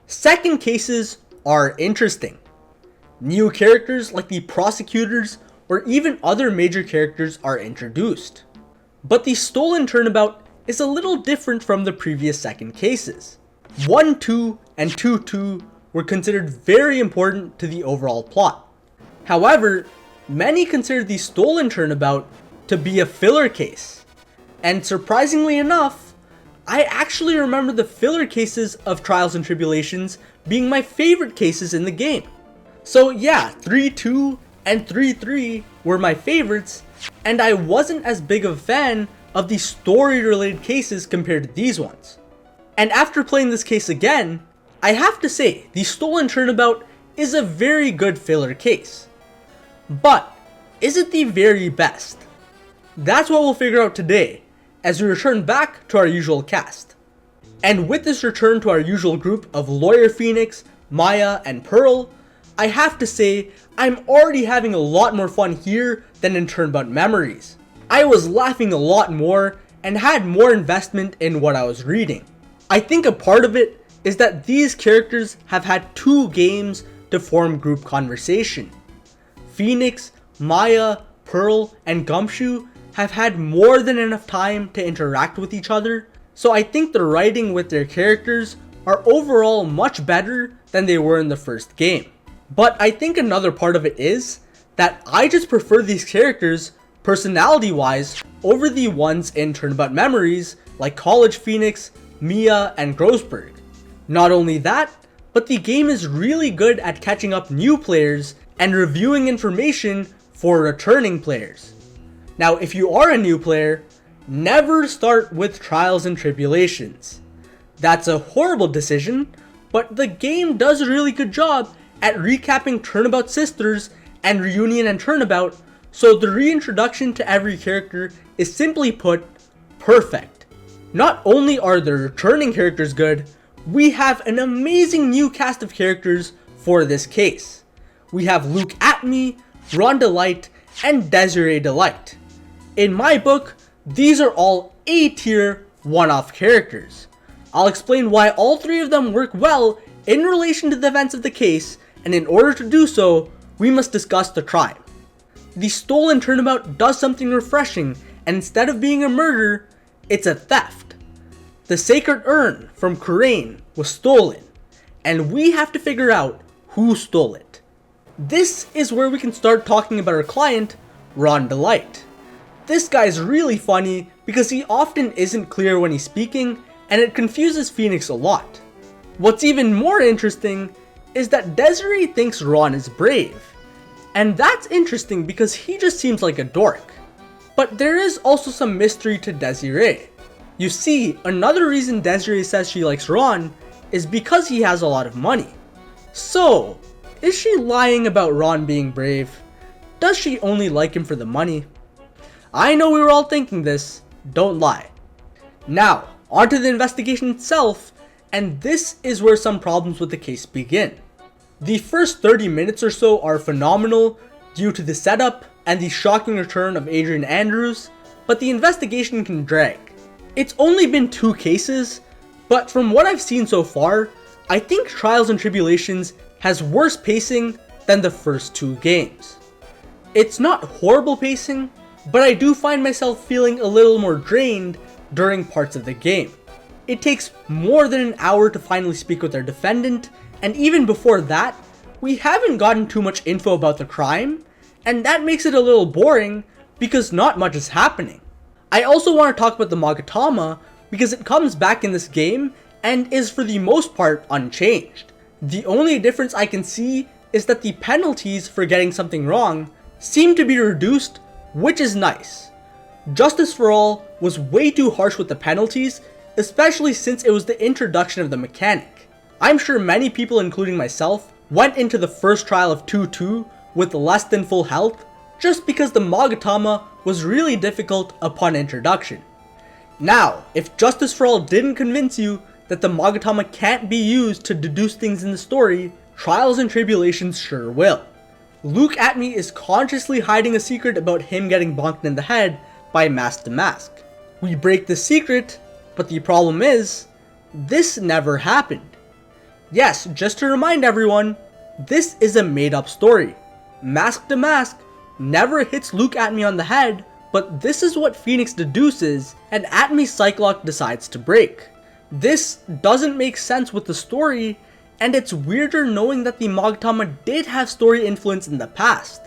Second cases are interesting. New characters like the prosecutors or even other major characters are introduced. But the Stolen Turnabout is a little different from the previous second cases. 1-2 and 2-2 were considered very important to the overall plot. However, many consider the Stolen Turnabout to be a filler case. And surprisingly enough, I actually remember the filler cases of Trials and Tribulations being my favorite cases in the game. So yeah, 3-2 and 3-3 were my favorites, and I wasn't as big of a fan of the story-related cases compared to these ones. And after playing this case again, I have to say, the Stolen Turnabout is a very good filler case. But, is it the very best? That's what we'll figure out today, as we return back to our usual cast. And with this return to our usual group of Lawyer Phoenix, Maya, and Pearl, I have to say, I'm already having a lot more fun here than in Turnabout Memories. I was laughing a lot more and had more investment in what I was reading. I think a part of it is that these characters have had 2 games to form group conversation. Phoenix, Maya, Pearl, and Gumshoe have had more than enough time to interact with each other, so I think the writing with their characters are overall much better than they were in the first game. But I think another part of it is that I just prefer these characters personality-wise over the ones in Turnabout Memories like College Phoenix, Mia, and Grossberg. Not only that, but the game is really good at catching up new players and reviewing information for returning players. Now, if you are a new player, never start with Trials and Tribulations. That's a horrible decision, but the game does a really good job at recapping Turnabout Sisters and Reunion and Turnabout, so the reintroduction to every character is simply put, perfect. Not only are the returning characters good, we have an amazing new cast of characters for this case. We have Luke Atme, Ron Delight, and Desiree Delight. In my book, these are all A-tier, one-off characters. I'll explain why all 3 of them work well in relation to the events of the case, and in order to do so, we must discuss the crime. The Stolen Turnabout does something refreshing, and instead of being a murder, it's a theft. The sacred urn from Kurain was stolen, and we have to figure out who stole it. This is where we can start talking about our client, Ron Delight. This guy's really funny because he often isn't clear when he's speaking, and it confuses Phoenix a lot. What's even more interesting is that Desiree thinks Ron is brave. And that's interesting because he just seems like a dork. But there is also some mystery to Desiree. You see, another reason Desiree says she likes Ron is because he has a lot of money. So, is she lying about Ron being brave? Does she only like him for the money? I know we were all thinking this, don't lie. Now, onto the investigation itself, and this is where some problems with the case begin. The first 30 minutes or so are phenomenal due to the setup and the shocking return of Adrian Andrews, but the investigation can drag. It's only been 2 cases, but from what I've seen so far, I think Trials and Tribulations has worse pacing than the first 2 games. It's not horrible pacing, but I do find myself feeling a little more drained during parts of the game. It takes more than an hour to finally speak with our defendant, and even before that, we haven't gotten too much info about the crime, and that makes it a little boring because not much is happening. I also want to talk about the Magatama because it comes back in this game and is for the most part unchanged. The only difference I can see is that the penalties for getting something wrong seem to be reduced, which is nice. Justice for All was way too harsh with the penalties, especially since it was the introduction of the mechanic. I'm sure many people, including myself, went into the first trial of 2-2 with less than full health, just because the Magatama was really difficult upon introduction. Now, if Justice for All didn't convince you that the Magatama can't be used to deduce things in the story, Trials and Tribulations sure will. Luke Atme is consciously hiding a secret about him getting bonked in the head by Mask to Mask. We break the secret, but the problem is, this never happened. Yes, just to remind everyone, this is a made up story. Mask to Mask never hits Luke Atme on the head, but this is what Phoenix deduces and Atme's Psych-Lock decides to break. This doesn't make sense with the story, and it's weirder knowing that the Magatama did have story influence in the past.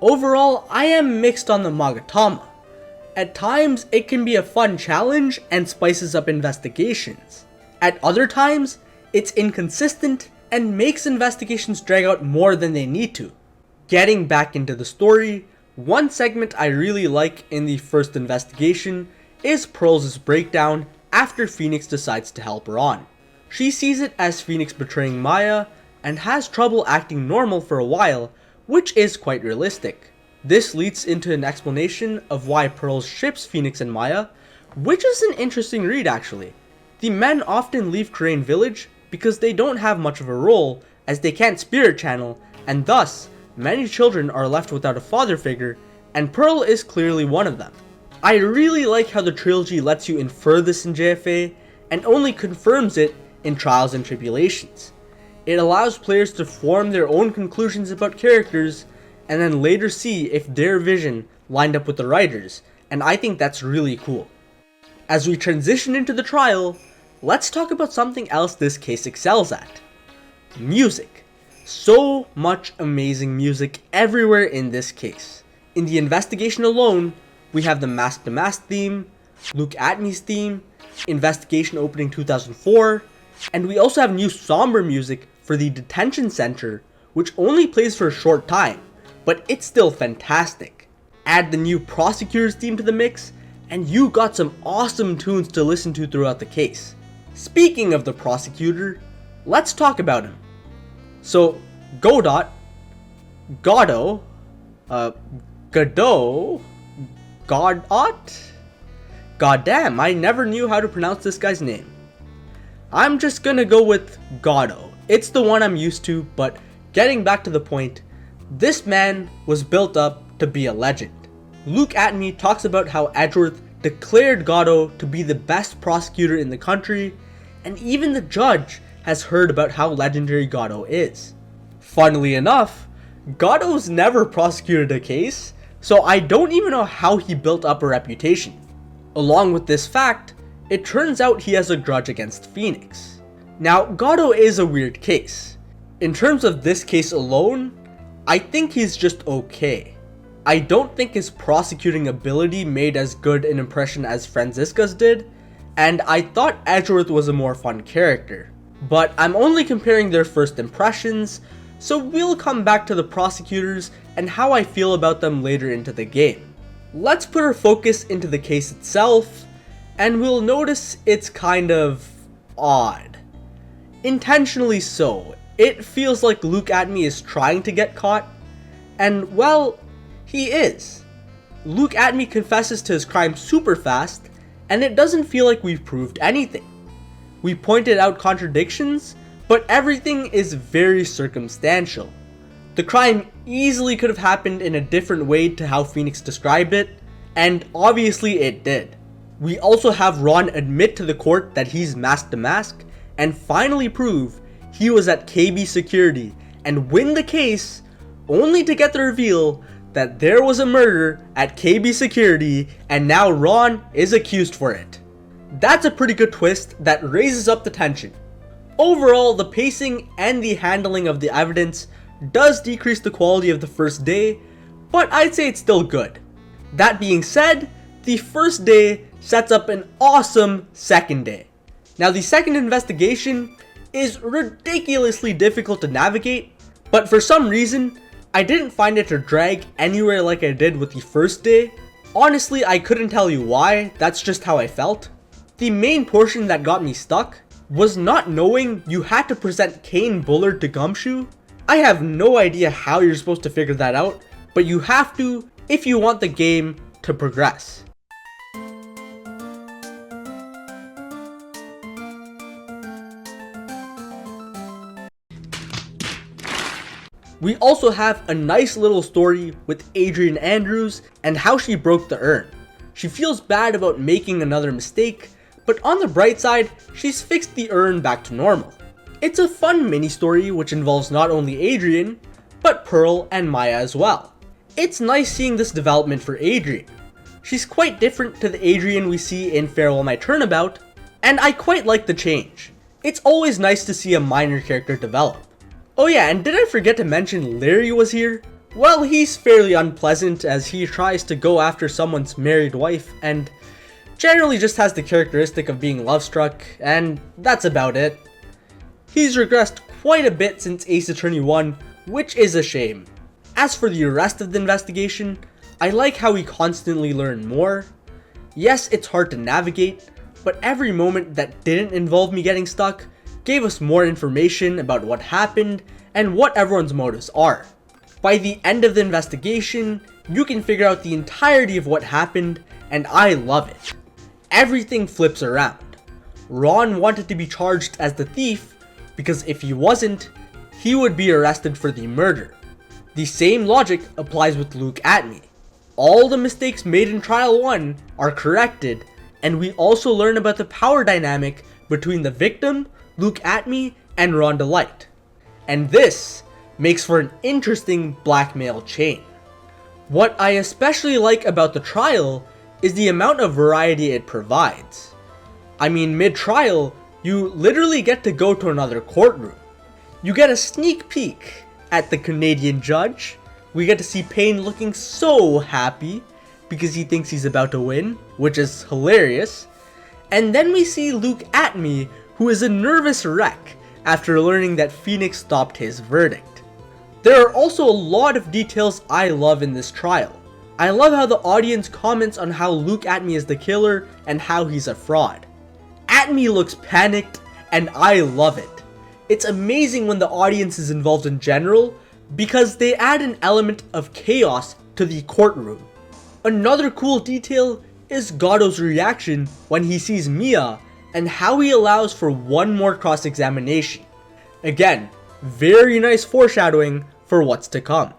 Overall, I am mixed on the Magatama. At times, it can be a fun challenge and spices up investigations. At other times, it's inconsistent and makes investigations drag out more than they need to. Getting back into the story, one segment I really like in the first investigation is Pearl's breakdown after Phoenix decides to help her on. She sees it as Phoenix betraying Maya and has trouble acting normal for a while, which is quite realistic. This leads into an explanation of why Pearl ships Phoenix and Maya, which is an interesting read actually. The men often leave Crane Village because they don't have much of a role, as they can't spirit channel, and thus, many children are left without a father figure, and Pearl is clearly one of them. I really like how the trilogy lets you infer this in JFA, and only confirms it in Trials and Tribulations. It allows players to form their own conclusions about characters, and then later see if their vision lined up with the writers, and I think that's really cool. As we transition into the trial, let's talk about something else this case excels at. Music. So much amazing music everywhere in this case. In the investigation alone, we have the Mask to Mask theme, Luke Atme's theme, investigation opening 2004, and we also have new somber music for the detention center, which only plays for a short time, but it's still fantastic. Add the new Prosecutor's theme to the mix, and you got some awesome tunes to listen to throughout the case. Speaking of the Prosecutor, let's talk about him. So, Godot, Godot, Goddamn, I never knew how to pronounce this guy's name. I'm just gonna go with Godot. It's the one I'm used to, but getting back to the point, this man was built up to be a legend. Luke Atme talks about how Edgeworth declared Godot to be the best prosecutor in the country, and even the judge has heard about how legendary Godot is. Funnily enough, Godot's never prosecuted a case, so I don't even know how he built up a reputation. Along with this fact, it turns out he has a grudge against Phoenix. Now, Godot is a weird case. In terms of this case alone, I think he's just okay. I don't think his prosecuting ability made as good an impression as Franziska's did, and I thought Edgeworth was a more fun character. But I'm only comparing their first impressions, so we'll come back to the prosecutors and how I feel about them later into the game. Let's put our focus into the case itself, and we'll notice it's kind of odd. Intentionally so. It feels like Luke Atme is trying to get caught, and well, he is. Luke Atme confesses to his crime super fast, and it doesn't feel like we've proved anything. We pointed out contradictions, but everything is very circumstantial. The crime easily could have happened in a different way to how Phoenix described it, and obviously it did. We also have Ron admit to the court that he's Mask to Mask, and finally prove he was at KB Security and win the case, only to get the reveal that there was a murder at KB Security and now Ron is accused for it. That's a pretty good twist that raises up the tension. Overall, the pacing and the handling of the evidence does decrease the quality of the first day, but I'd say it's still good. That being said, the first day sets up an awesome second day. Now, the second investigation is ridiculously difficult to navigate, but for some reason, I didn't find it to drag anywhere like I did with the first day. Honestly, I couldn't tell you why, that's just how I felt. The main portion that got me stuck was not knowing you had to present Kane Bullard to Gumshoe. I have no idea how you're supposed to figure that out, but you have to if you want the game to progress. We also have a nice little story with Adrian Andrews and how she broke the urn. She feels bad about making another mistake, but on the bright side, she's fixed the urn back to normal. It's a fun mini-story which involves not only Adrian, but Pearl and Maya as well. It's nice seeing this development for Adrian. She's quite different to the Adrian we see in Farewell My Turnabout, and I quite like the change. It's always nice to see a minor character develop. Oh yeah, and did I forget to mention Larry was here? Well, he's fairly unpleasant as he tries to go after someone's married wife and generally just has the characteristic of being love-struck, and that's about it. He's regressed quite a bit since Ace Attorney 1, which is a shame. As for the rest of the investigation, I like how we constantly learn more. Yes, it's hard to navigate, but every moment that didn't involve me getting stuck gave us more information about what happened and what everyone's motives are. By the end of the investigation, you can figure out the entirety of what happened, and I love it. Everything flips around. Ron wanted to be charged as the thief because if he wasn't, he would be arrested for the murder. The same logic applies with Luke Atme. All the mistakes made in Trial 1 are corrected, and we also learn about the power dynamic between the victim, Luke Atme, and Rhonda Light. And this makes for an interesting blackmail chain. What I especially like about the trial is the amount of variety it provides. I mean, mid-trial, you literally get to go to another courtroom. You get a sneak peek at the Canadian judge. We get to see Payne looking so happy because he thinks he's about to win, which is hilarious. And then we see Luke Atme, who is a nervous wreck after learning that Phoenix stopped his verdict. There are also a lot of details I love in this trial. I love how the audience comments on how Luke Atme is the killer and how he's a fraud. Atme looks panicked, and I love it. It's amazing when the audience is involved in general, because they add an element of chaos to the courtroom. Another cool detail is Godot's reaction when he sees Mia, and how he allows for one more cross-examination. Again, very nice foreshadowing for what's to come.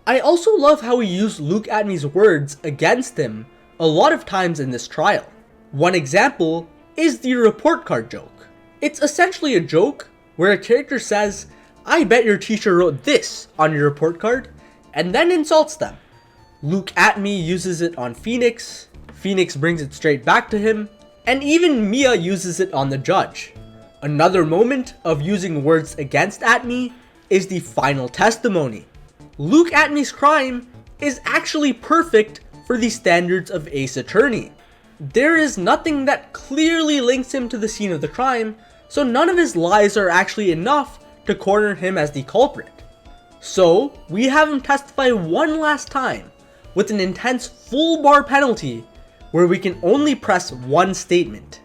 I also love how he used Luke Atme's words against him a lot of times in this trial. One example is the report card joke. It's essentially a joke where a character says, "I bet your teacher wrote this on your report card," and then insults them. Luke Atme uses it on Phoenix, Phoenix brings it straight back to him, and even Mia uses it on the judge. Another moment of using words against Atme is the final testimony. Luke Atme's crime is actually perfect for the standards of Ace Attorney. There is nothing that clearly links him to the scene of the crime, so none of his lies are actually enough to corner him as the culprit. So, we have him testify one last time with an intense full bar penalty where we can only press one statement.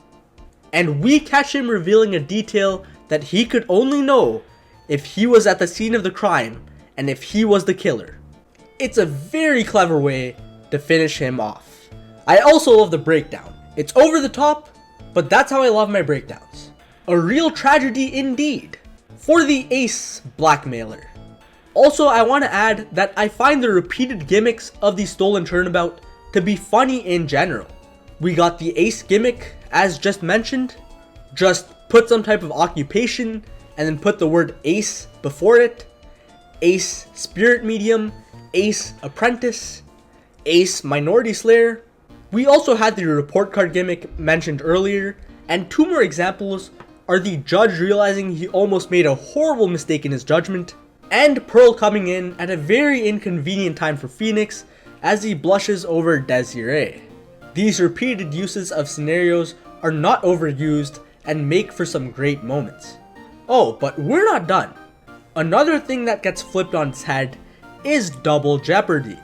And we catch him revealing a detail that he could only know if he was at the scene of the crime and if he was the killer. It's a very clever way to finish him off. I also love the breakdown. It's over the top, but that's how I love my breakdowns. A real tragedy indeed for the Ace blackmailer. Also, I want to add that I find the repeated gimmicks of the Stolen Turnabout to be funny in general. We got the Ace gimmick, as just mentioned. Just put some type of occupation and then put the word Ace before it. Ace Spirit Medium, Ace Apprentice, Ace Minority Slayer. We also had the report card gimmick mentioned earlier, and two more examples are the judge realizing he almost made a horrible mistake in his judgment, and Pearl coming in at a very inconvenient time for Phoenix as he blushes over Desiree. These repeated uses of scenarios are not overused and make for some great moments. Oh, but we're not done. Another thing that gets flipped on its head is double jeopardy.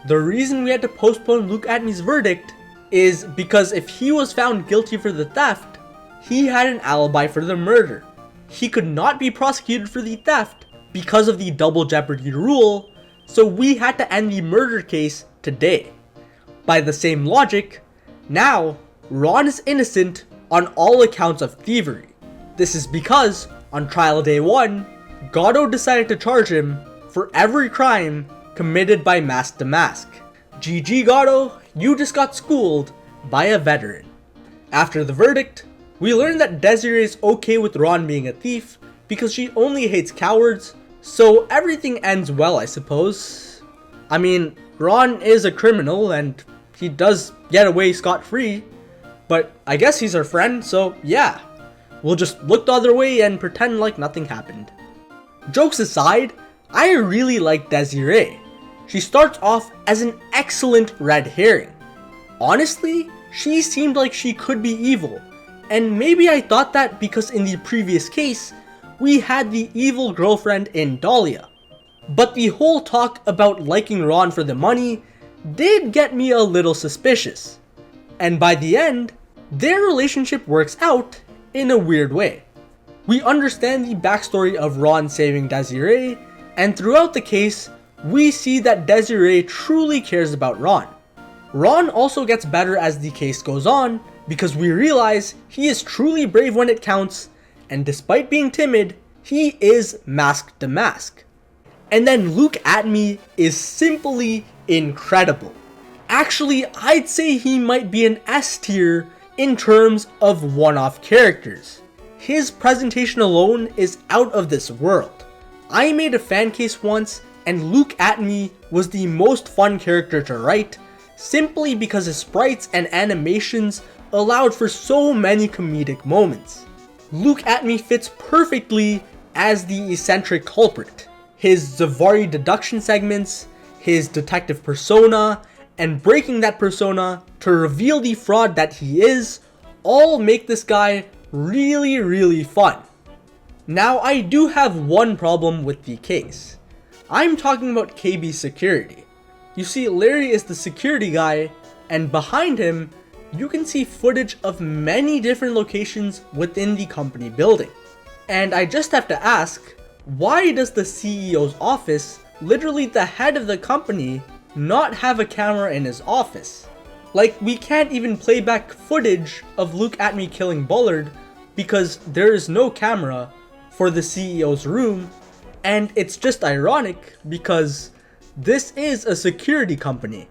The reason we had to postpone Luke Atme's verdict is because if he was found guilty for the theft, he had an alibi for the murder. He could not be prosecuted for the theft because of the double jeopardy rule, so we had to end the murder case today. By the same logic, now Ron is innocent on all accounts of thievery. This is because on trial day 1, Godot decided to charge him for every crime committed by Mask to Mask. GG Godot, you just got schooled by a veteran. After the verdict, we learned that Desiree is okay with Ron being a thief because she only hates cowards, so everything ends well, I suppose. I mean, Ron is a criminal and he does get away scot-free, but I guess he's her friend, so yeah. We'll just look the other way and pretend like nothing happened. Jokes aside, I really like Desiree. She starts off as an excellent red herring. Honestly, she seemed like she could be evil, and maybe I thought that because in the previous case, we had the evil girlfriend in Dahlia. But the whole talk about liking Ron for the money did get me a little suspicious. And by the end, their relationship works out in a weird way. We understand the backstory of Ron saving Desiree, and throughout the case, we see that Desiree truly cares about Ron. Ron also gets better as the case goes on, because we realize he is truly brave when it counts, and despite being timid, he is mask to mask. And then Look at Me is simply incredible. Actually, I'd say he might be an S tier in terms of one-off characters. His presentation alone is out of this world. I made a fan case once, and Look at Me was the most fun character to write, simply because his sprites and animations allowed for so many comedic moments. Look at Me fits perfectly as the eccentric culprit. His Zavari deduction segments, his detective persona, and breaking that persona to reveal the fraud that he is, all make this guy really fun. Now, I do have one problem with the case. I'm talking about KB's security. You see, Larry is the security guy, and behind him, you can see footage of many different locations within the company building. And I just have to ask, why does the CEO's office, literally the head of the company, not have a camera in his office? Like, we can't even play back footage of Look at Me killing Bullard because there is no camera for the CEO's room, and it's just ironic because this is a security company.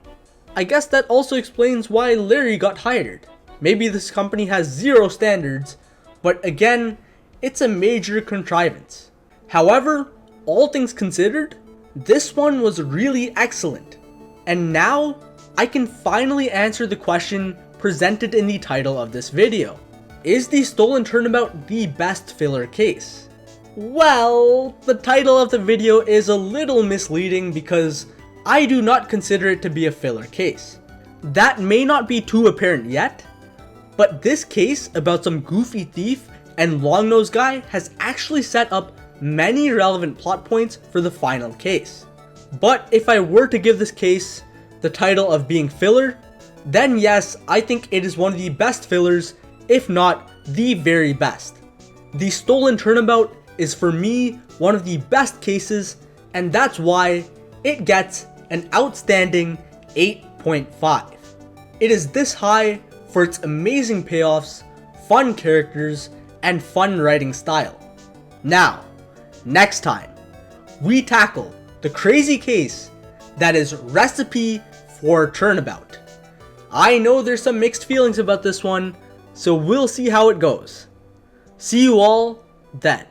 I guess that also explains why Larry got hired. Maybe this company has zero standards, but again, it's a major contrivance. However, all things considered, this one was really excellent. And now, I can finally answer the question presented in the title of this video. Is the Stolen Turnabout the best filler case? Well, the title of the video is a little misleading because I do not consider it to be a filler case. That may not be too apparent yet, but this case about some goofy thief and long-nosed guy has actually set up many relevant plot points for the final case. But if I were to give this case the title of being filler, then yes, I think it is one of the best fillers, if not the very best. The Stolen Turnabout is for me one of the best cases, and that's why it gets an outstanding 8.5. It is this high for its amazing payoffs, fun characters, and fun writing style. Now, next time, we tackle the crazy case that is Recipe for Turnabout. I know there's some mixed feelings about this one, so we'll see how it goes. See you all then.